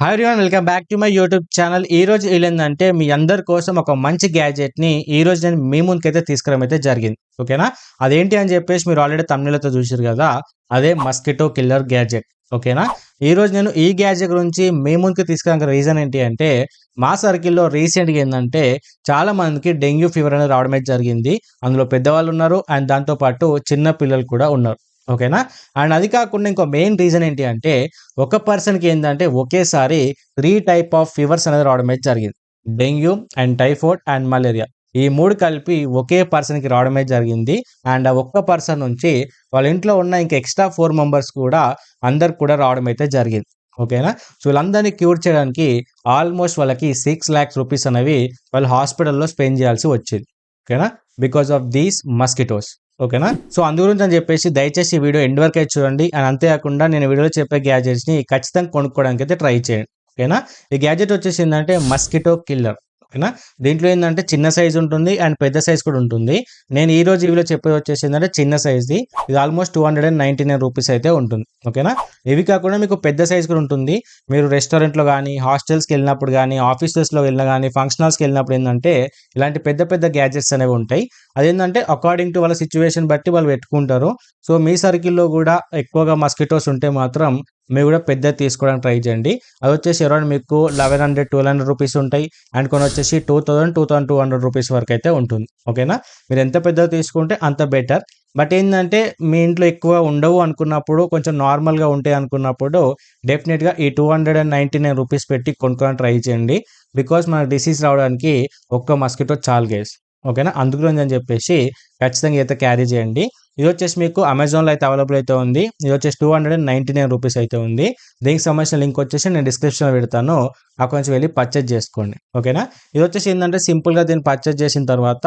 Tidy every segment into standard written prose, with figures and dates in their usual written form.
Hi everyone, welcome back to my YouTube channel. ఈ రోజు ఏంటంటే మీ అందరి కోసం ఒక మంచి గ్యాడ్జెట్ని ఈ రోజు నేను మీ ముందుకైతే తీసుకురావడం అయితే జరిగింది. ఓకేనా, అదేంటి అని చెప్పేసి మీరు ఆల్రెడీ తమిళతో చూసారు కదా, అదే మస్కిటో కిల్లర్ గ్యాడ్జెట్. ఓకేనా, ఈ రోజు నేను ఈ గ్యాడ్జెట్ గురించి మీ ముందుకు తీసుకురావడానికి రీజన్ ఏంటి అంటే, మా సర్కిల్లో రీసెంట్గా ఏంటంటే చాలా మందికి డెంగ్యూ ఫీవర్ అనేది రావడం అయితే జరిగింది. అందులో పెద్దవాళ్ళు ఉన్నారు అండ్ దాంతోపాటు చిన్న పిల్లలు కూడా ఉన్నారు. ఓకేనా, అండ్ అది కాకుండా ఇంకో మెయిన్ రీజన్ ఏంటి అంటే, ఒక పర్సన్కి ఏంటంటే ఒకేసారి 3 టైప్ ఆఫ్ ఫీవర్స్ అనేది రావడం అయితే జరిగింది. Dengue and typhoid and malaria, ఈ 3 కలిపి ఒకే పర్సన్కి రావడం అయితే జరిగింది. అండ్ ఆ ఒక్క పర్సన్ నుంచి వాళ్ళ ఇంట్లో ఉన్న ఇంకా ఎక్స్ట్రా 4 మెంబర్స్ కూడా అందరికి కూడా రావడం అయితే జరిగింది. ఓకేనా, సో వీళ్ళందరినీ క్యూర్ చేయడానికి ఆల్మోస్ట్ వాళ్ళకి 6 lakhs రూపీస్ అనేవి వాళ్ళు హాస్పిటల్లో స్పెండ్ చేయాల్సి వచ్చింది. ఓకేనా, బికాస్ ఆఫ్ దీస్ మస్కిటోస్. ఓకేనా, సో అందు గురించి అని చెప్పేసి దయచేసి ఈ వీడియో ఎండ్ వరకు అయితే చూడండి. అండ్ అంతేకాకుండా నేను వీడియోలో చెప్పే గ్యాడ్జెట్స్ని ఖచ్చితంగా కొనుక్కోవడానికి అయితే ట్రై చేయండి. ఓకేనా, ఈ గ్యాడ్జెట్ వచ్చేసి ఏంటంటే మస్కిటో కిల్లర్. ఓకేనా, దీంట్లో ఏంటంటే చిన్న సైజ్ ఉంటుంది అండ్ పెద్ద సైజ్ కూడా ఉంటుంది. నేను ఈ రోజు ఈ వీడియో చెప్పేది వచ్చేసి ఏంటంటే చిన్న సైజ్ది. ఇది ఆల్మోస్ట్ 299 రూపీస్ అయితే ఉంటుంది. ఓకేనా, ఇవి కాకుండా మీకు పెద్ద సైజ్ కూడా ఉంటుంది. మీరు రెస్టారెంట్లో కానీ, హాస్టల్స్కి వెళ్ళినప్పుడు కానీ, ఆఫీసెస్లో వెళ్ళినా కానీ, ఫంక్షనల్స్కి వెళ్ళినప్పుడు ఏంటంటే ఇలాంటి పెద్ద పెద్ద గ్యాడ్జెట్స్ అనేవి ఉంటాయి. అదేంటంటే అకార్డింగ్ టు వాళ్ళ సిచ్యువేషన్ బట్టి వాళ్ళు పెట్టుకుంటారు. సో మీ సర్కిల్లో కూడా ఎక్కువగా మస్కిటోస్ ఉంటే మాత్రం మీరు కూడా పెద్దది తీసుకోవడానికి ట్రై చేయండి. అది వచ్చేసి అరౌండ్ మీకు 1100-1200 రూపీస్ ఉంటాయి. అండ్ కొన్ని వచ్చేసి 2200 రూపీస్ వరకు అయితే ఉంటుంది. ఓకేనా, మీరు ఎంత పెద్దది తీసుకుంటే అంత బెటర్. బట్ ఏంటంటే మీ ఇంట్లో ఎక్కువ ఉండవు అనుకున్నప్పుడు, కొంచెం నార్మల్గా ఉంటాయి అనుకున్నప్పుడు డెఫినెట్గా ఈ 299 రూపీస్ పెట్టి కొనుక్కోవడానికి ట్రై చేయండి. బికాస్ మనకు డిసీజ్ రావడానికి ఒక్క మస్కిటో చాలు గైస్. ఓకేనా, అందుగురించి అని చెప్పేసి ఖచ్చితంగా అయితే క్యారీ చేయండి. ఇది వచ్చేసి మీకు అమెజాన్లో అయితే అవైలబుల్ అయితే ఉంది. ఇది వచ్చేసి 299 రూపీస్ అయితే ఉంది. దీనికి సంబంధించిన లింక్ వచ్చేసి నేను డిస్క్రిప్షన్లో పెడతాను, అక్కడి నుంచి వెళ్ళి పర్చేజ్ చేసుకోండి. ఓకేనా, ఇది వచ్చేసి ఏంటంటే సింపుల్గా దీన్ని పర్చేజ్ చేసిన తర్వాత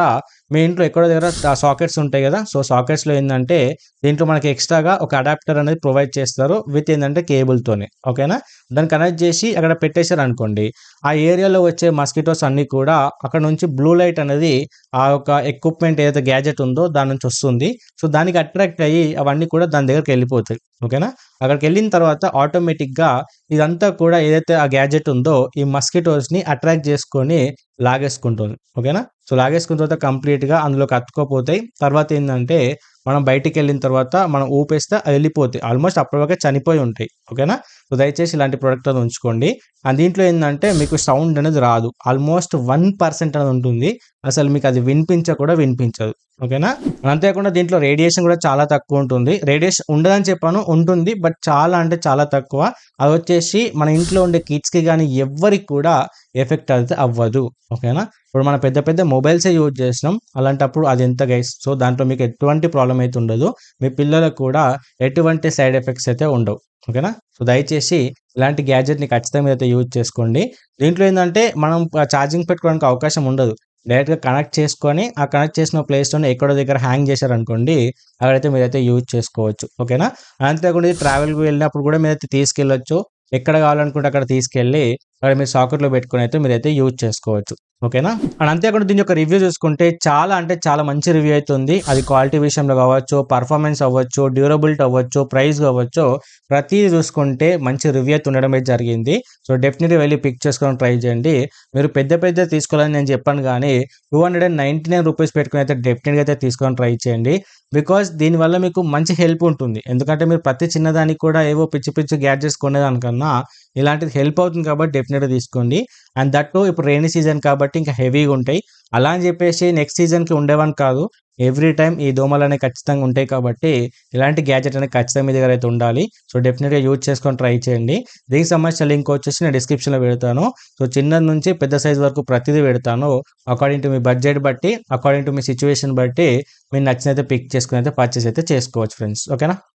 మీ ఇంట్లో ఎక్కడో దగ్గర సాకెట్స్ ఉంటాయి కదా, సో సాకెట్స్లో ఏంటంటే దీంట్లో మనకి ఎక్స్ట్రాగా ఒక అడాప్టర్ అనేది ప్రొవైడ్ చేస్తారు విత్ ఏంటంటే కేబుల్తోనే. ఓకేనా, దాన్ని కనెక్ట్ చేసి అక్కడ పెట్టేశారు అనుకోండి, ఆ ఏరియాలో వచ్చే మస్కిటోస్ అన్నీ కూడా అక్కడ నుంచి బ్లూ లైట్ అనేది ఆ యొక్క ఎక్విప్మెంట్ ఏదైతే గ్యాడ్జెట్ ఉందో దాని నుంచి వస్తుంది. సో దానికి అట్రాక్ట్ అయ్యి అవన్నీ కూడా దాని దగ్గరికి వెళ్ళిపోతాయి. ఓకేనా, అక్కడికి వెళ్ళిన తర్వాత ఆటోమేటిక్గా ఇదంతా కూడా ఏదైతే ఆ గ్యాడ్జెట్ ఉందో ఈ మస్కిటోస్ని అట్రాక్ట్ చేసుకొని లాగేసుకుంటుంది. ఓకేనా, సో లాగేసుకున్న తర్వాత కంప్లీట్గా అందులోకి అతుక్కోపోతాయి. తర్వాత ఏంటంటే మనం బయటికి వెళ్ళిన తర్వాత మనం ఊపేస్తే అది వెళ్ళిపోతాయి. ఆల్మోస్ట్ అప్పటివరకే చనిపోయి ఉంటాయి. ఓకేనా, సో దయచేసి ఇలాంటి ప్రోడక్ట్ అది ఉంచుకోండి. అండ్ దీంట్లో ఏంటంటే మీకు సౌండ్ అనేది రాదు, ఆల్మోస్ట్ 1% అనేది ఉంటుంది. అసలు మీకు అది కూడా వినిపించదు. ఓకేనా, అంతేకాకుండా దీంట్లో రేడియేషన్ కూడా చాలా తక్కువ ఉంటుంది. రేడియేషన్ ఉండదని చెప్పాను, ఉంటుంది, బట్ చాలా అంటే చాలా తక్కువ. అది వచ్చేసి మన ఇంట్లో ఉండే కిడ్స్కి కానీ ఎవ్వరికి కూడా ఎఫెక్ట్ అయితే అవ్వదు. ఓకేనా, ఇప్పుడు మన పెద్ద పెద్ద మొబైల్సే యూజ్ చేస్తున్నాం, అలాంటప్పుడు అది ఎంత గైస్. సో దాంట్లో మీకు ఎటువంటి ప్రాబ్లం అయితే ఉండదు, మీ పిల్లలకు కూడా ఎటువంటి సైడ్ ఎఫెక్ట్స్ అయితే ఉండవు. ఓకేనా, సో దయచేసి ఇలాంటి గ్యాడ్జెట్ని ఖచ్చితంగా అయితే యూజ్ చేసుకోండి. దీంట్లో ఏంటంటే మనం ఛార్జింగ్ పెట్టుకోవడానికి అవకాశం ఉండదు. డైరెక్ట్గా కనెక్ట్ చేసుకొని ఆ కనెక్ట్ చేసిన ప్లేస్లోనే ఎక్కడో దగ్గర హ్యాంగ్ చేశారనుకోండి, అక్కడైతే మీరైతే యూజ్ చేసుకోవచ్చు. ఓకేనా, అంతేకాకుండా ట్రావెల్కి వెళ్ళినప్పుడు కూడా మీరైతే తీసుకెళ్ళొచ్చు. ఎక్కడ కావాలనుకుంటే అక్కడ తీసుకెళ్ళి అక్కడ మీరు సాకెట్లో పెట్టుకుని అయితే మీరైతే యూజ్ చేసుకోవచ్చు. ఓకేనా, అండ్ అంతేకాకుండా దీని యొక్క రివ్యూ చూసుకుంటే చాలా అంటే చాలా మంచి రివ్యూ అవుతుంది. అది క్వాలిటీ విషయంలో కావచ్చు, పర్ఫార్మెన్స్ అవ్వచ్చు, డ్యూరబిలిటీ అవ్వచ్చు, ప్రైస్ కావచ్చు, ప్రతిదీ చూసుకుంటే మంచి రివ్యూ అయితే ఉండడం అయితే జరిగింది. సో డెఫినెట్గా వెళ్ళి పిక్ చేసుకోవడానికి ట్రై చేయండి. మీరు పెద్ద పెద్ద తీసుకోవాలని నేను చెప్పాను, కానీ 299 రూపీస్ పెట్టుకుని అయితే డెఫినెట్గా అయితే తీసుకోవడానికి ట్రై చేయండి. బికాస్ దీనివల్ల మీకు మంచి హెల్ప్ ఉంటుంది. ఎందుకంటే మీరు ప్రతి చిన్నదానికి కూడా ఏవో పిచ్చి పిచ్చి గ్యాడ్జెట్స్ కొనేదానికన్నా ఇలాంటిది హెల్ప్ అవుతుంది కాబట్టి డెఫినెట్గా తీసుకోండి. అండ్ దట్టు ఇప్పుడు రెయినీ సీజన్ కాబట్టి ఇంకా హెవీగా ఉంటాయి. అలా అని చెప్పేసి నెక్స్ట్ సీజన్కి ఉండేవని కాదు, ఎవ్రీ టైం ఈ దోమలు అనేవి ఖచ్చితంగా ఉంటాయి కాబట్టి ఇలాంటి గ్యాడ్జెట్ అనేది ఖచ్చితంగా మీ దగ్గర అయితే ఉండాలి. సో డెఫినెట్గా యూజ్ చేసుకొని ట్రై చేయండి. దీనికి సంబంధించిన లింక్ వచ్చేసి నేను డిస్క్రిప్షన్లో పెడతాను. సో చిన్న నుంచి పెద్ద సైజ్ వరకు ప్రతిదీ పెడతాను. అకార్డింగ్ టు మీ బడ్జెట్ బట్టి, అకార్డింగ్ టు మీ సిచ్యువేషన్ బట్టి మీరు నచ్చినైతే పిక్ చేసుకుని అయితే పర్చేస్ అయితే చేసుకోవచ్చు ఫ్రెండ్స్. ఓకేనా.